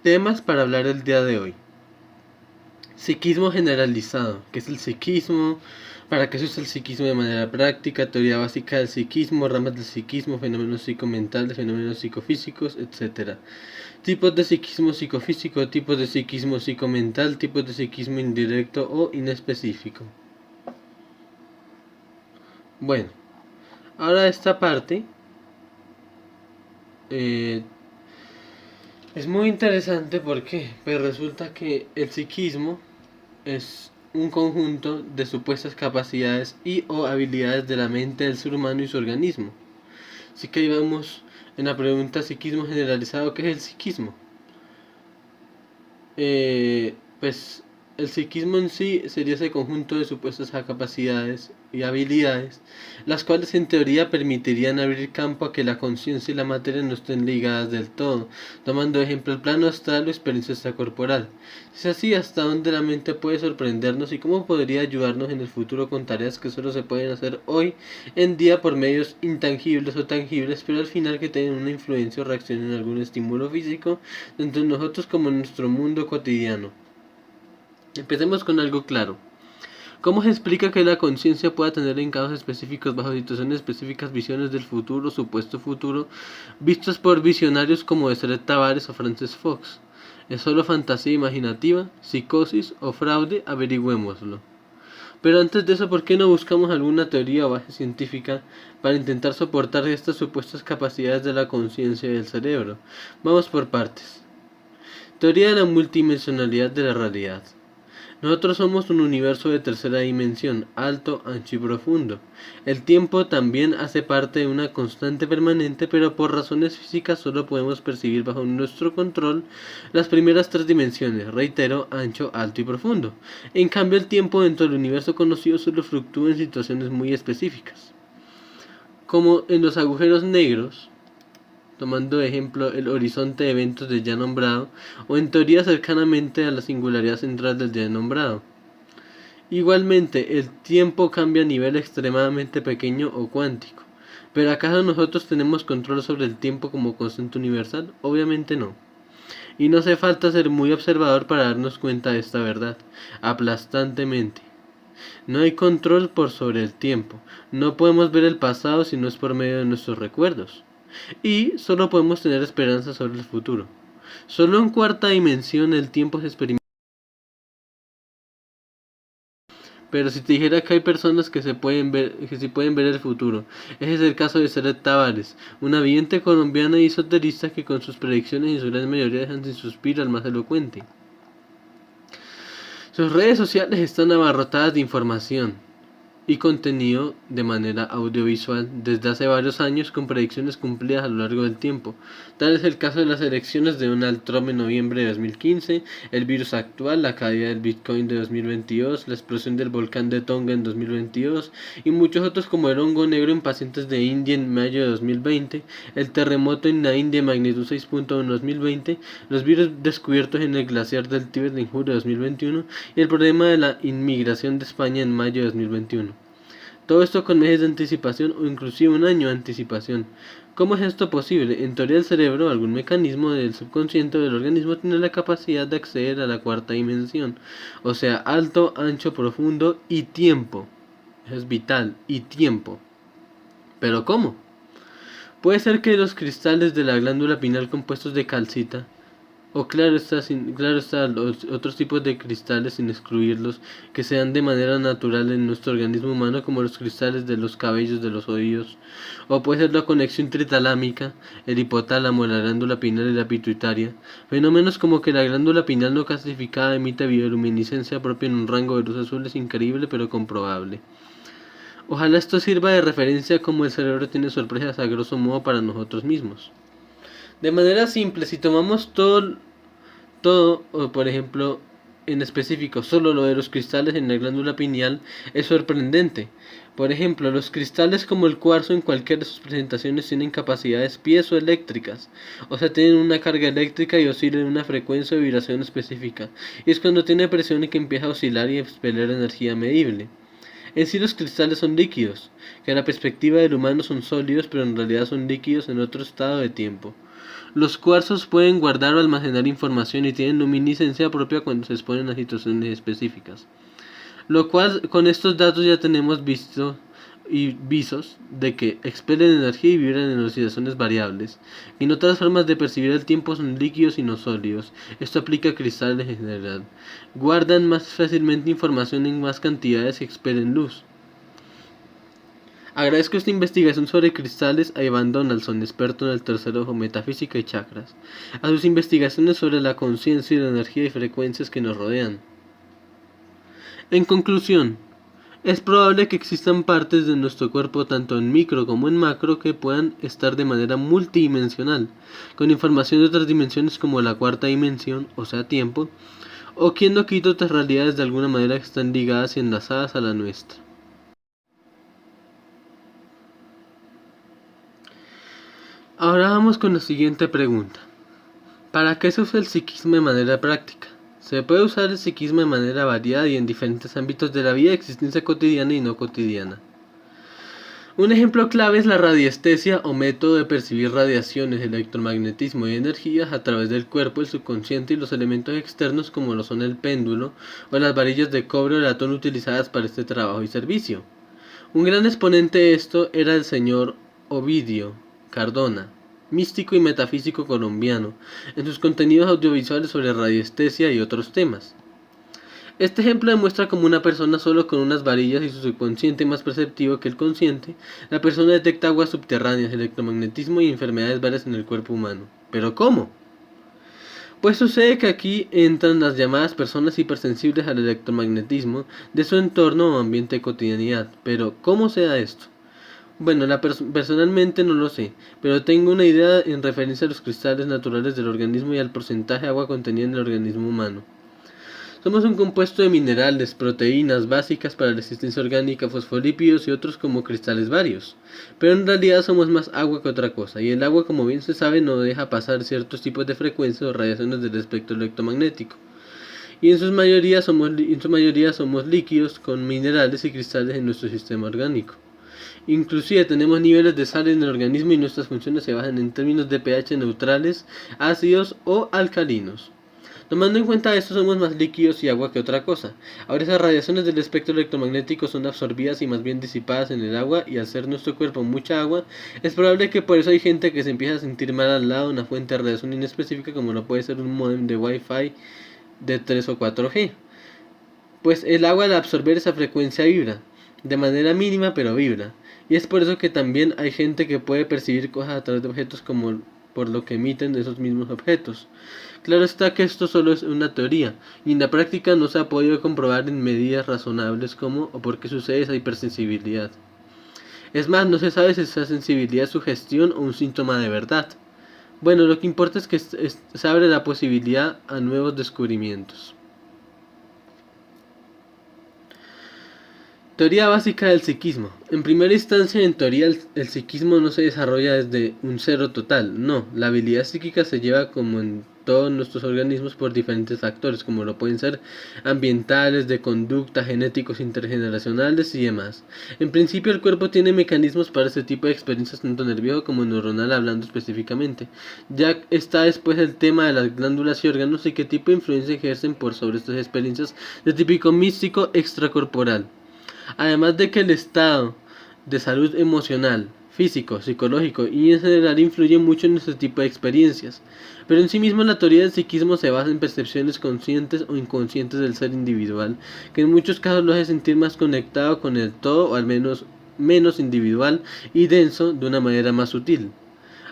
Temas para hablar el día de hoy. Psiquismo generalizado. ¿Qué es el psiquismo? ¿Para qué se usa el psiquismo de manera práctica? Teoría básica del psiquismo, ramas del psiquismo, fenómenos psicomentales, fenómenos psicofísicos, etc. Tipos de psiquismo psicofísico, tipos de psiquismo psicomental, tipos de psiquismo indirecto o inespecífico. Bueno, ahora esta parte es muy interesante porque pues resulta que el psiquismo es un conjunto de supuestas capacidades y o habilidades de la mente del ser humano y su organismo. Así que ahí vamos en la pregunta psiquismo generalizado. ¿Qué es el psiquismo? Pues el psiquismo en sí sería ese conjunto de supuestas capacidades y habilidades, las cuales en teoría permitirían abrir campo a que la conciencia y la materia no estén ligadas del todo, tomando de ejemplo el plano astral o experiencia extracorporal. Es así, hasta dónde la mente puede sorprendernos y cómo podría ayudarnos en el futuro con tareas que solo se pueden hacer hoy en día por medios intangibles o tangibles, pero al final que tienen una influencia o reacción en algún estímulo físico, tanto en nosotros como en nuestro mundo cotidiano. Empecemos con algo claro. ¿Cómo se explica que la conciencia pueda tener en casos específicos, bajo situaciones específicas, visiones del futuro, supuesto futuro, vistos por visionarios como Esther Tavares o Frances Fox? ¿Es solo fantasía imaginativa, psicosis o fraude? Averigüémoslo. Pero antes de eso, ¿por qué no buscamos alguna teoría o base científica para intentar soportar estas supuestas capacidades de la conciencia y del cerebro? Vamos por partes. Teoría de la multidimensionalidad de la realidad. Nosotros somos un universo de tercera dimensión, alto, ancho y profundo. El tiempo también hace parte de una constante permanente, pero por razones físicas solo podemos percibir bajo nuestro control las primeras tres dimensiones, reitero, ancho, alto y profundo. En cambio, el tiempo dentro del universo conocido solo fluctúa en situaciones muy específicas. Como en los agujeros negros, tomando de ejemplo el horizonte de eventos del ya nombrado, o en teoría cercanamente a la singularidad central del ya nombrado. Igualmente, el tiempo cambia a nivel extremadamente pequeño o cuántico. ¿Pero acaso nosotros tenemos control sobre el tiempo como constante universal? Obviamente no. Y no hace falta ser muy observador para darnos cuenta de esta verdad, aplastantemente. No hay control por sobre el tiempo. No podemos ver el pasado si no es por medio de nuestros recuerdos. Y solo podemos tener esperanza sobre el futuro. Solo en cuarta dimensión el tiempo se experimenta. Pero si te dijera que hay personas que sí pueden ver el futuro, ese es el caso de Seret Tavares, una vidente colombiana y esoterista que con sus predicciones y su gran mayoría dejan sin suspiro al más elocuente. Sus redes sociales están abarrotadas de información y contenido de manera audiovisual desde hace varios años con predicciones cumplidas a lo largo del tiempo. Tal es el caso de las elecciones de Donald Trump en noviembre de 2015, el virus actual, la caída del Bitcoin de 2022, la explosión del volcán de Tonga en 2022 y muchos otros como el hongo negro en pacientes de India en mayo de 2020, el terremoto en la India magnitud 6.1 en 2020, los virus descubiertos en el glaciar del Tíbet en julio de 2021 y el problema de la inmigración de España en mayo de 2021. Todo esto con meses de anticipación o inclusive un año de anticipación. ¿Cómo es esto posible? En teoría el cerebro, algún mecanismo del subconsciente del organismo, tiene la capacidad de acceder a la cuarta dimensión, o sea, alto, ancho, profundo y tiempo. Eso es vital, y tiempo. ¿Pero cómo? Puede ser que los cristales de la glándula pineal compuestos de calcita, o claro está, los otros tipos de cristales sin excluirlos, que se dan de manera natural en nuestro organismo humano, como los cristales de los cabellos de los oídos, o puede ser la conexión tritalámica, el hipotálamo, la glándula pineal y la pituitaria, fenómenos como que la glándula pineal no clasificada emite bioluminiscencia propia en un rango de luz azul es increíble pero comprobable. Ojalá esto sirva de referencia como el cerebro tiene sorpresas a grosso modo para nosotros mismos. De manera simple, si tomamos todo, o por ejemplo, en específico, solo lo de los cristales en la glándula pineal, es sorprendente. Por ejemplo, los cristales como el cuarzo en cualquiera de sus presentaciones tienen capacidades piezoeléctricas, o sea, tienen una carga eléctrica y oscilan en una frecuencia de vibración específica, y es cuando tiene presión y que empieza a oscilar y expeler energía medible. En sí los cristales son líquidos, que a la perspectiva del humano son sólidos, pero en realidad son líquidos en otro estado de tiempo. Los cuarzos pueden guardar o almacenar información y tienen luminiscencia propia cuando se exponen a situaciones específicas. Lo cual, con estos datos ya tenemos visos de que expelen energía y vibran en oscilaciones variables. Y en otras formas de percibir el tiempo son líquidos y no sólidos. Esto aplica a cristales en general. Guardan más fácilmente información en más cantidades y expelen luz. Agradezco esta investigación sobre cristales a Ivan Donaldson, experto en el tercer ojo, metafísica y chakras, a sus investigaciones sobre la conciencia y la energía y frecuencias que nos rodean. En conclusión, es probable que existan partes de nuestro cuerpo tanto en micro como en macro que puedan estar de manera multidimensional, con información de otras dimensiones como la cuarta dimensión, o sea tiempo, o quien no quita otras realidades de alguna manera que están ligadas y enlazadas a la nuestra. Ahora vamos con la siguiente pregunta. ¿Para qué se usa el psiquismo de manera práctica? Se puede usar el psiquismo de manera variada y en diferentes ámbitos de la vida, existencia cotidiana y no cotidiana. Un ejemplo clave es la radiestesia o método de percibir radiaciones, electromagnetismo y energías a través del cuerpo, el subconsciente y los elementos externos como lo son el péndulo o las varillas de cobre o latón utilizadas para este trabajo y servicio. Un gran exponente de esto era el señor Ovidio Cardona, místico y metafísico colombiano, en sus contenidos audiovisuales sobre radiestesia y otros temas. Este ejemplo demuestra cómo una persona solo con unas varillas y su subconsciente más perceptivo que el consciente, la persona detecta aguas subterráneas, electromagnetismo y enfermedades varias en el cuerpo humano. ¿Pero cómo? Pues sucede que aquí entran las llamadas personas hipersensibles al electromagnetismo de su entorno o ambiente de cotidianidad. Pero, ¿cómo se da esto? Bueno, personalmente no lo sé, pero tengo una idea en referencia a los cristales naturales del organismo y al porcentaje de agua contenida en el organismo humano. Somos un compuesto de minerales, proteínas básicas para la existencia orgánica, fosfolípidos y otros como cristales varios. Pero en realidad somos más agua que otra cosa, y el agua, como bien se sabe, no deja pasar ciertos tipos de frecuencias o radiaciones del espectro electromagnético. Y en su mayoría somos líquidos con minerales y cristales en nuestro sistema orgánico. Inclusive tenemos niveles de sal en el organismo y nuestras funciones se basan en términos de pH neutrales, ácidos o alcalinos. Tomando en cuenta esto, somos más líquidos y agua que otra cosa. Ahora esas radiaciones del espectro electromagnético son absorbidas y más bien disipadas en el agua, y al ser nuestro cuerpo mucha agua, es probable que por eso hay gente que se empieza a sentir mal al lado de una fuente de radiación inespecífica como lo puede ser un módem de Wi-Fi de 3 o 4G. Pues el agua al absorber esa frecuencia vibra, de manera mínima pero vibra. Y es por eso que también hay gente que puede percibir cosas a través de objetos como por lo que emiten esos mismos objetos. Claro está que esto solo es una teoría, y en la práctica no se ha podido comprobar en medidas razonables cómo o por qué sucede esa hipersensibilidad. Es más, no se sabe si esa sensibilidad es sugestión o un síntoma de verdad. Bueno, lo que importa es que se abre la posibilidad a nuevos descubrimientos. Teoría básica del psiquismo. En primera instancia, en teoría, el psiquismo no se desarrolla desde un cero total. No, la habilidad psíquica se lleva como en todos nuestros organismos por diferentes factores, como lo pueden ser ambientales, de conducta, genéticos, intergeneracionales y demás. En principio, el cuerpo tiene mecanismos para este tipo de experiencias, tanto nervioso como neuronal, hablando específicamente. Ya está después el tema de las glándulas y órganos y qué tipo de influencia ejercen por sobre estas experiencias de típico místico extracorporal. Además de que el estado de salud emocional, físico, psicológico y en general influye mucho en este tipo de experiencias. Pero en sí mismo la teoría del psiquismo se basa en percepciones conscientes o inconscientes del ser individual, que en muchos casos lo hace sentir más conectado con el todo o al menos menos individual y denso de una manera más sutil.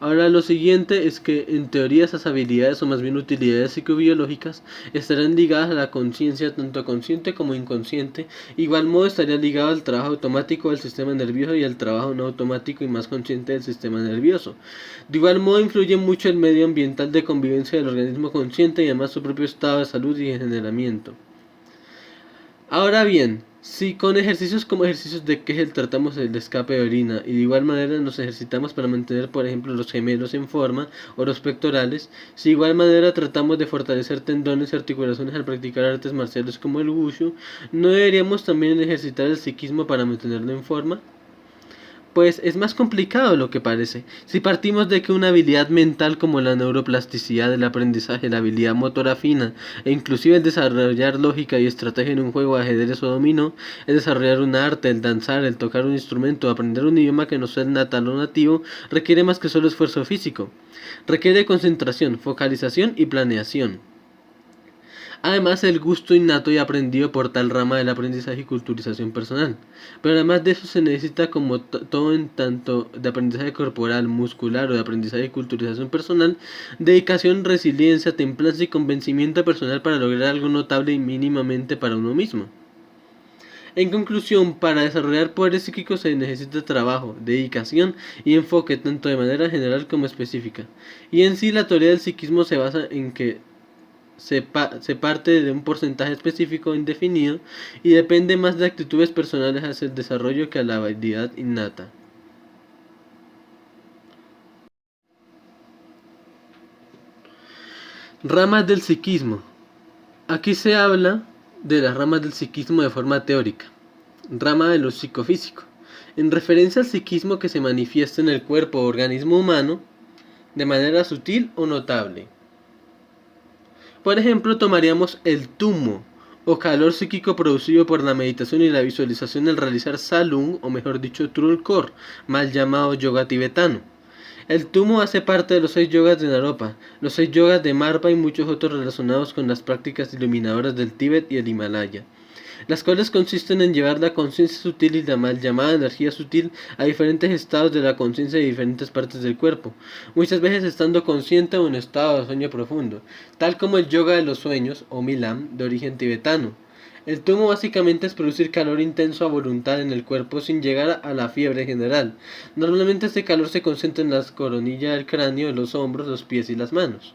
Ahora lo siguiente es que en teoría esas habilidades o más bien utilidades psicobiológicas estarán ligadas a la conciencia tanto consciente como inconsciente. Igual modo estaría ligado al trabajo automático del sistema nervioso y al trabajo no automático y más consciente del sistema nervioso. De igual modo influye mucho el medio ambiental de convivencia del organismo consciente y además su propio estado de salud y generamiento. Ahora bien, si con ejercicios como ejercicios de Kegel tratamos el escape de orina y de igual manera nos ejercitamos para mantener por ejemplo los gemelos en forma o los pectorales, si de igual manera tratamos de fortalecer tendones y articulaciones al practicar artes marciales como el wushu, ¿no deberíamos también ejercitar el psiquismo para mantenerlo en forma? Pues es más complicado de lo que parece. Si partimos de que una habilidad mental como la neuroplasticidad, el aprendizaje, la habilidad motora fina e inclusive el desarrollar lógica y estrategia en un juego de ajedrez o dominó, el desarrollar un arte, el danzar, el tocar un instrumento, aprender un idioma que no sea el natal o nativo, requiere más que solo esfuerzo físico. Requiere concentración, focalización y planeación. Además, el gusto innato y aprendido por tal rama del aprendizaje y culturización personal. Pero además de eso se necesita como todo en tanto de aprendizaje corporal, muscular o de aprendizaje y culturización personal, dedicación, resiliencia, templanza y convencimiento personal para lograr algo notable y mínimamente para uno mismo. En conclusión, para desarrollar poderes psíquicos se necesita trabajo, dedicación y enfoque tanto de manera general como específica. Y en sí la teoría del psiquismo se basa en que se parte de un porcentaje específico indefinido y depende más de actitudes personales hacia el desarrollo que a la habilidad innata. Ramas del psiquismo. Aquí se habla de las ramas del psiquismo de forma teórica. Rama de lo psicofísico. En referencia al psiquismo que se manifiesta en el cuerpo o organismo humano de manera sutil o notable. Por ejemplo, tomaríamos el tumo, o calor psíquico producido por la meditación y la visualización al realizar salung, o mejor dicho, trulkor, mal llamado yoga tibetano. El tumo hace parte de los 6 yogas de Naropa, los 6 yogas de Marpa y muchos otros relacionados con las prácticas iluminadoras del Tíbet y el Himalaya, las cuales consisten en llevar la conciencia sutil y la mal llamada energía sutil a diferentes estados de la conciencia de diferentes partes del cuerpo, muchas veces estando consciente o en estado de sueño profundo, tal como el yoga de los sueños o Milam de origen tibetano. El tumo básicamente es producir calor intenso a voluntad en el cuerpo sin llegar a la fiebre general. Normalmente este calor se concentra en las coronillas del cráneo, los hombros, los pies y las manos.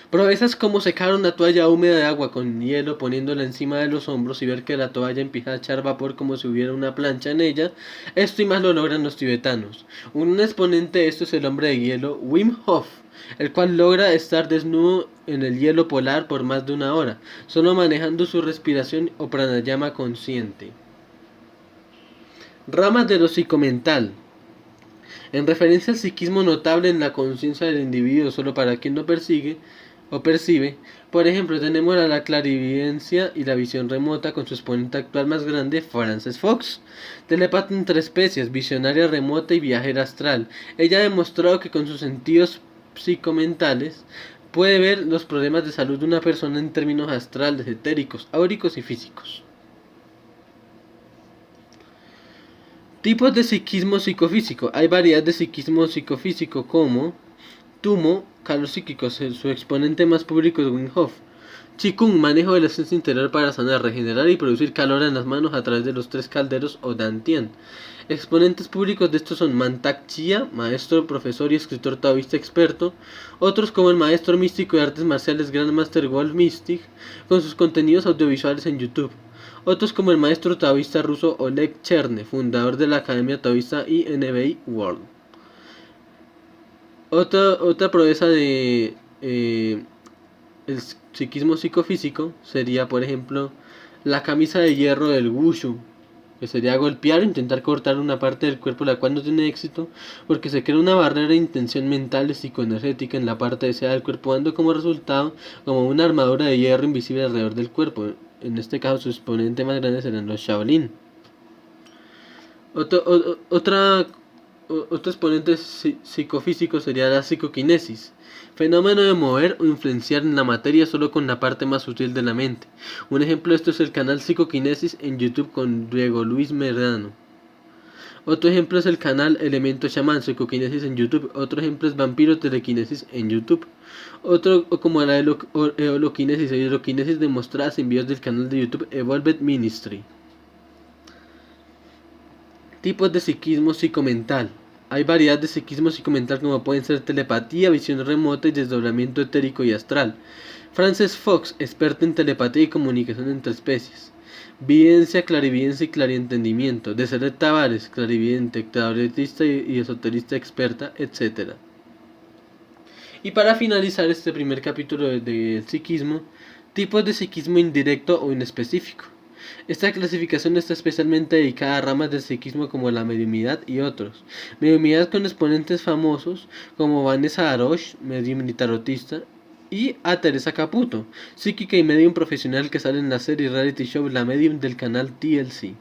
Proezas como secar una toalla húmeda de agua con hielo poniéndola encima de los hombros y ver que la toalla empieza a echar vapor como si hubiera una plancha en ella. Esto y más lo logran los tibetanos. Un exponente de esto es el hombre de hielo Wim Hof, el cual logra estar desnudo en el hielo polar por más de una hora, solo manejando su respiración o pranayama consciente. Ramas de lo psicomental. En referencia al psiquismo notable en la conciencia del individuo solo para quien lo persigue o percibe, por ejemplo tenemos a la clarividencia y la visión remota con su exponente actual más grande, Frances Fox, telepata entre especies, visionaria remota y viajera astral. Ella ha demostrado que con sus sentidos psicomentales puede ver los problemas de salud de una persona en términos astrales, etéricos, áuricos y físicos. Tipos de psiquismo psicofísico. Hay variedad de psiquismo psicofísico como tumo, calor psíquico, su exponente más público es Wim Hof. Qigong, manejo de la esencia interior para sanar, regenerar y producir calor en las manos a través de los 3 calderos o Dantian. Exponentes públicos de estos son Mantak Chia, maestro, profesor y escritor taoísta experto, otros como el maestro místico de artes marciales Grandmaster Wolf Mystic, con sus contenidos audiovisuales en YouTube. Otros como el maestro taoísta ruso Oleg Cherne, fundador de la Academia Taoísta INBI World. Otra proeza de el psiquismo psicofísico sería, por ejemplo, la camisa de hierro del Wushu, que sería golpear o intentar cortar una parte del cuerpo la cual no tiene éxito, porque se crea una barrera de intención mental y psicoenergética en la parte deseada del cuerpo, dando como resultado como una armadura de hierro invisible alrededor del cuerpo. En este caso su exponente más grande serán los Shaolin. Otro exponente psicofísico sería la psicoquinesis, fenómeno de mover o influenciar en la materia solo con la parte más sutil de la mente. Un ejemplo de esto es el canal Psicoquinesis en YouTube con Diego Luis Medrano. Otro ejemplo es el canal Elemento Shaman Psicoquinesis en YouTube. Otro ejemplo es Vampiro Telequinesis en YouTube. Otro como la Eoloquinesis e Hidroquinesis demostradas en videos del canal de YouTube Evolved Ministry. Tipos de psiquismo psicomental. Hay variedad de psiquismo psicomental como pueden ser telepatía, visión remota y desdoblamiento etérico y astral. Frances Fox, experta en telepatía y comunicación entre especies. Videncia, clarividencia y clarientendimiento. Deseret Tavares, clarividente, claritista y esoterista experta, etc. Y para finalizar este primer capítulo del psiquismo, tipos de psiquismo indirecto o inespecífico. Esta clasificación está especialmente dedicada a ramas del psiquismo como la mediumidad y otros. Mediumidad con exponentes famosos como Vanessa Arosh, medium y tarotista, y a Teresa Caputo, psíquica y medium profesional que sale en la serie reality show La Medium del canal TLC.